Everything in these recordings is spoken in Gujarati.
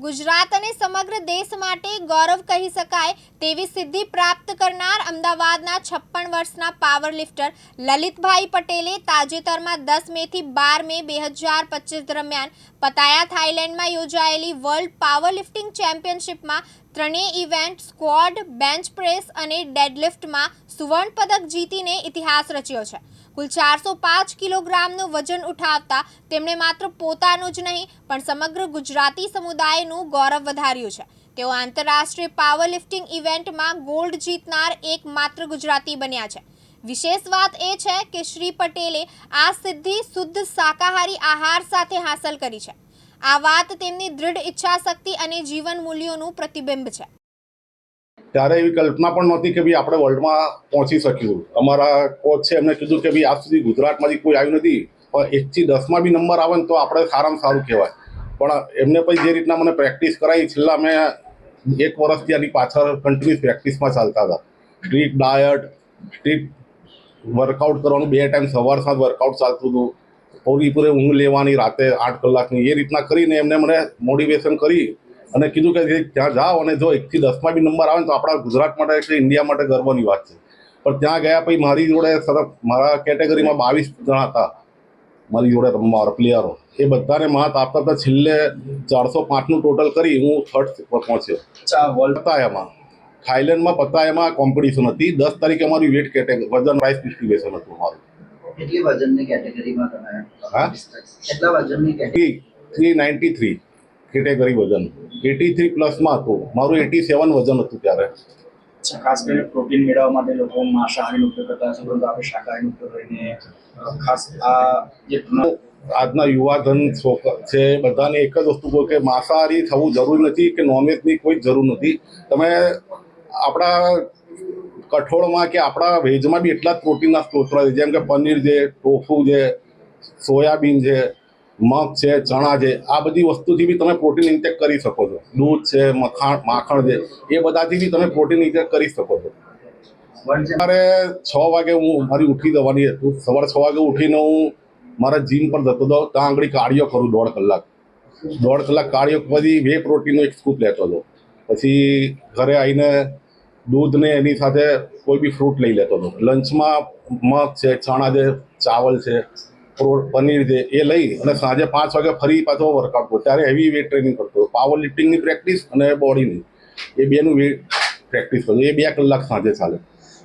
ગુજરાત અને સમગ્ર દેશ માટે ગૌરવ કહી શકાય તેવી સિદ્ધિ પ્રાપ્ત કરનાર અમદાવાદના 56 વર્ષના પાવર લિફ્ટર લલિતભાઈ પટેલે તાજેતરમાં 10 મેથી 12 મે 2025 દરમિયાન પતાયા થાઈલેન્ડમાં યોજાયેલી વર્લ્ડ પાવર લિફ્ટિંગ ચેમ્પિયનશિપમાં ત્રણેય ઇવેન્ટ સ્ક્વોડ, બેન્ચ પ્રેસ અને ડેડલિફ્ટમાં સુવર્ણ પદક જીતીને ઇતિહાસ રચ્યો છે। કુલ 405 કિલોગ્રામનું વજન ઉઠાવતા તેમણે માત્ર પોતાનું જ નહીં પણ સમગ્ર ગુજરાતી સમુદાયનું ગૌરવ વધાર્યું છે। તેઓ આંતરરાષ્ટ્રીય પાવર લિફ્ટિંગ ઇવેન્ટમાં ગોલ્ડ જીતનાર એકમાત્ર ગુજરાતી બન્યા છે। વિશેષ વાત એ છે કે શ્રી પટેલે આ સિદ્ધિ શુદ્ધ શાકાહારી આહાર સાથે હાંસલ કરી છે। આ વાત તેમની દૃઢ ઈચ્છા શક્તિ અને જીવન મૂલ્યોનું પ્રતિબિંબ છે। ત્યારે એવી કલ્પના પણ નહોતી કે ભાઈ આપણે વર્લ્ડમાં પહોંચી શક્યું। અમારા કોચ છે એમને કીધું કે ભાઈ આજ સુધી ગુજરાતમાંથી કોઈ આવ્યું નથી, પણ 1 થી 10માં બી નંબર આવે ને તો આપણે સારામાં સારું કહેવાય। પણ એમને પછી જે રીતના મને પ્રેક્ટિસ કરાવી, છેલ્લા મેં 1 વર્ષથી આની પાછળ કન્ટિન્યુઅસ પ્રેક્ટિસમાં ચાલતા હતા। સ્ટ્રીટ ડાયટ, સ્ટ્રીટ વર્કઆઉટ કરવાનું, 2 ટાઈમ સવાર સાંજ વર્કઆઉટ ચાલતું હતું, પૂરેપૂરી ઊંઘ લેવાની રાતે 8 કલાકની, એ રીતના કરીને એમને મને મોટિવેશન કરી અને કીધું કે ત્યાં જાઓ અને જો 1 થી 10માં બી નંબર આવે ને તો આપણા ગુજરાત માટે કે ઇન્ડિયા માટે ગર્વની વાત છે। પણ ત્યાં ગયા પછી મારી જોડે મારા કેટેગરીમાં 22 જણા હતા, મારી જોડે મારા પ્લેયરો, એ બધાને માત આપતા હતા। છેલ્લે 405નું ટોટલ કરી હું 3rd પર પહોંચ્યો। પતાયામાં થાઈલેન્ડમાં પતાયામાં કોમ્પિટિશન હતી। 10 તારીખે અમારી વેટ કેટેગરી વજન રાઇસ ડિસ્ટ્રીબ્યુશન હતું મારું। કેટલી વજનની કેટેગરીમાં તમે? હા, કેટલા વજનની કેટેગરી? 393 કેટેગરી વજન, 83 પ્લસમાં હતું મારું। 87 વજન હતું ત્યારે। ખાસ કરીને પ્રોટીન મેળવવા માટે લોકો માંસાહારીનો ઉપયોગ કરતા હશે, પરંતુ આપણે શાકાહારીનો ઉપયોગ કરીને ખાસ આ જે આજના યુવાધન છે બધાને એક જ વસ્તુ કહો કે માંસાહારી થવું જરૂરી નથી કે નોનવેજની કોઈ જરૂર નથી। તમે આપણા કઠોળમાં કે આપણા વેજમાં બી એટલા જ પ્રોટીનના સ્ત્રોત છે, જેમ કે પનીર છે, ટોફુ છે, સોયાબીન છે, મગ છે, ચણા છે, આ બધી વસ્તુથી બી તમે પ્રોટીન ઇન્ટેક કરી શકો છો। દૂધ છે, માખણ છે, એ બધાથી બી તમે પ્રોટીન ઇન્ટેક કરી શકો છો। સવારે 6 વાગે હું મારી ઉઠી જવાની હતું। સવારે 6 વાગે ઉઠીને હું મારા જીમ પર જતો હતો, ત્યાં આગળ કાર્ડિયો કરું 1.5 કલાક કાર્ડિયો પછી વે પ્રોટીનનો 1 સ્કૂપ લેતો હતો। પછી ઘરે આવીને દૂધ ને એની સાથે કોઈ બી ફ્રૂટ લઈ લેતો હતો। લંચમાં મગ છે, ચણા છે, ચાવલ છે, પનીર છે, એ લઈ અને સાંજે 5 વાગે ફરી પાછો વર્કઆઉટ કરતો। ત્યારે હેવી વેટ ટ્રેનિંગ કરતો, પાવર લિફ્ટિંગની પ્રેક્ટિસ અને બોડીની, એ બેનું વેટ પ્રેક્ટિસ કરતો। એ 2 કલાક સાંજે ચાલે,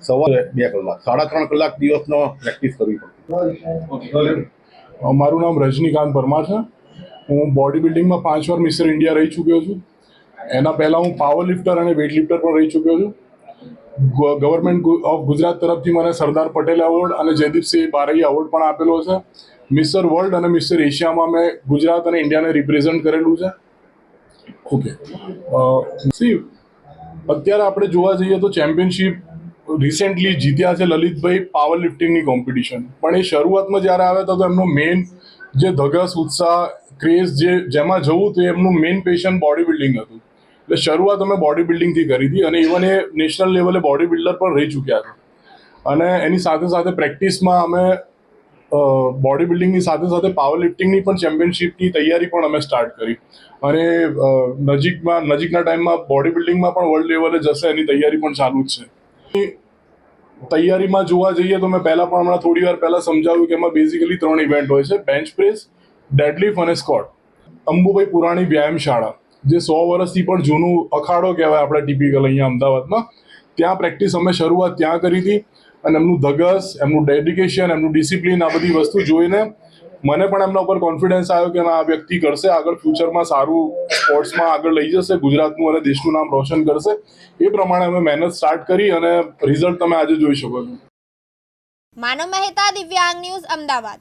સવારે 2 કલાક, 3.5 કલાક દિવસનો પ્રેક્ટિસ કરવી પડતી। મારું નામ રજનીકાંત પરમાર છે। હું બોડી બિલ્ડિંગમાં 5 વાર મિસ્ટર ઇન્ડિયા રહી ચૂક્યો છું। એના પહેલાં હું પાવર લિફ્ટર અને વેઇટ લિફ્ટર પણ રહી ચૂક્યો છું। ગવર્મેન્ટ ઓફ ગુજરાત તરફથી મને સરદાર પટેલ એવોર્ડ અને જયદીપસિંહ બારૈયા એવોર્ડ પણ આપેલો છે। મિસ્ટર વર્લ્ડ અને મિસ્ટર એશિયામાં મેં ગુજરાત અને ઇન્ડિયાને રિપ્રેઝન્ટ કરેલું છે। અત્યારે આપણે જોવા જઈએ તો ચેમ્પિયનશિપ રિસેન્ટલી જીત્યા છે લલિતભાઈ પાવર લિફ્ટિંગની કોમ્પિટિશન। પણ એ શરૂઆતમાં જ્યારે આવ્યા હતા તો એમનું મેઇન જે ધગસ, ઉત્સાહ, ક્રેઝ જેમાં જવું તો એમનું મેઇન પેશન બોડી બિલ્ડિંગ હતું। એટલે શરૂઆત અમે બોડી બિલ્ડિંગથી કરી હતી અને ઇવન એ નેશનલ લેવલે બોડી બિલ્ડર પણ રહી ચૂક્યા છે। અને એની સાથે સાથે પ્રેક્ટિસમાં અમે બોડી બિલ્ડિંગની સાથે સાથે પાવર લિફ્ટિંગની પણ ચેમ્પિયનશિપની તૈયારી પણ અમે સ્ટાર્ટ કરી અને નજીકના ટાઈમમાં બોડી બિલ્ડિંગમાં પણ વર્લ્ડ લેવલે જશે એની તૈયારી પણ ચાલુ જ છે। તૈયારીમાં જોવા જઈએ તો મેં પહેલાં પણ હમણાં થોડી વાર પહેલાં સમજાવ્યું કે એમાં બેઝિકલી 3 ઇવેન્ટ હોય છે, બેન્ચ પ્રેસ, ડેડલિફ્ટ અને સ્ક્વોટ। અંબુભાઈ પુરાણી વ્યાયામશાળા, જે 100 વર્ષથી પણ જૂનું અખાડો કહેવાય આપણે ટિપિકલ અહીંયા અમદાવાદમાં, ત્યાં પ્રેક્ટિસ અમે શરૂઆત ત્યાં કરી હતી। અને એમનું ધગસ, એમનું ડેડિકેશન, એમનું ડિસિપ્લિન, આ બધી વસ્તુ જોઈને મને પણ એમના ઉપર કોન્ફિડન્સ આવ્યો કે આ વ્યક્તિ કરશે, આગળ ફ્યુચરમાં સારું સ્પોર્ટ્સમાં આગળ લઈ જશે, ગુજરાતનું અને દેશનું નામ રોશન કરશે। એ પ્રમાણે અમે મહેનત સ્ટાર્ટ કરી અને રિઝલ્ટ તમે આજે જોઈ શકો છો। માનવ મહેતા, દિવ્યાંગ ન્યૂઝ, અમદાવાદ।